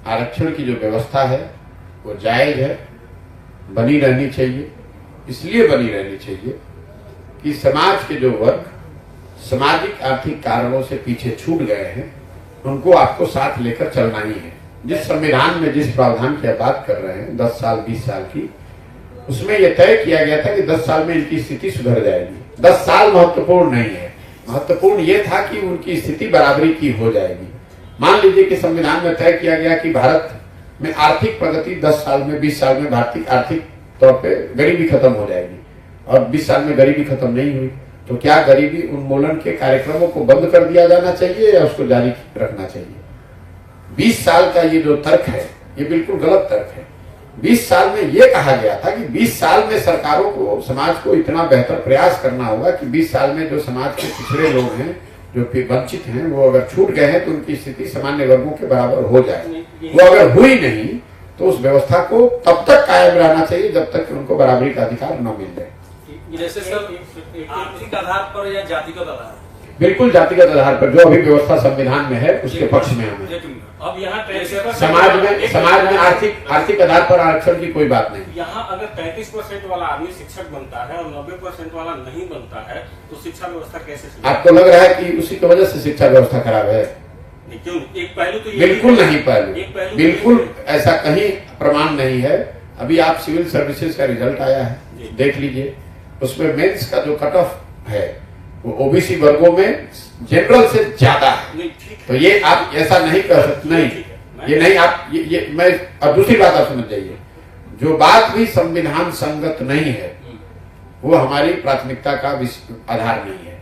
आरक्षण की जो व्यवस्था है वो जायज है, बनी रहनी चाहिए। इसलिए बनी रहनी चाहिए कि समाज के जो वर्ग सामाजिक आर्थिक कारणों से पीछे छूट गए हैं उनको आपको साथ लेकर चलना ही है। जिस संविधान में जिस प्रावधान की आप बात कर रहे हैं 10 साल 20 साल की, उसमें यह तय किया गया था कि 10 साल में इनकी स्थिति सुधर जाएगी। 10 साल महत्वपूर्ण नहीं है, महत्वपूर्ण यह था कि उनकी स्थिति बराबरी की हो जाएगी। मान लीजिए कि संविधान में तय किया गया कि भारत में आर्थिक प्रगति 10 साल में 20 साल में भारतीय आर्थिक तौर पे गरीबी खत्म हो जाएगी और 20 साल में गरीबी खत्म नहीं हुई, तो क्या गरीबी उन्मूलन के कार्यक्रमों को बंद कर दिया जाना चाहिए या उसको जारी रखना चाहिए? 20 साल का ये जो तर्क है ये बिल्कुल गलत तर्क है। 20 साल में ये कहा गया था कि 20 साल में सरकारों को समाज को इतना बेहतर प्रयास करना होगा कि 20 साल में जो समाज के पिछड़े लोग हैं जो वंचित हैं वो अगर छूट गए हैं तो उनकी स्थिति सामान्य वर्गों के बराबर हो जाए। वो अगर हुई नहीं तो उस व्यवस्था को तब तक कायम रहना चाहिए जब तक कि उनको बराबरी का अधिकार न मिल जाए। जैसे सर आर्थिक आधार पर या जातिगत आधार? बिल्कुल जातिगत आधार पर जो अभी व्यवस्था संविधान में है उसके पक्ष में हमें। अब यहाँ समाज में आर्थिक आधार पर आरक्षण की कोई बात नहीं। यहाँ अगर 33% वाला आदमी शिक्षक बनता है और 90% वाला नहीं बनता है तो शिक्षा व्यवस्था कैसे? आपको लग रहा है कि उसी की वजह से शिक्षा व्यवस्था खराब है? क्यों? एक पहलू तो बिल्कुल नहीं, पहलू बिल्कुल ऐसा कहीं प्रमाण नहीं है। अभी आप सिविल सर्विसेज का रिजल्ट आया है, देख लीजिए, उसमें मेंस का जो कट ऑफ है वो ओबीसी वर्गों में जनरल से ज्यादा है। तो ये आप ऐसा नहीं कर सकते, नहीं ये नहीं आप ये मैं अब दूसरी बात आप समझ जाइए, जो बात भी संविधान संगत नहीं है वो हमारी प्राथमिकता का आधार नहीं है।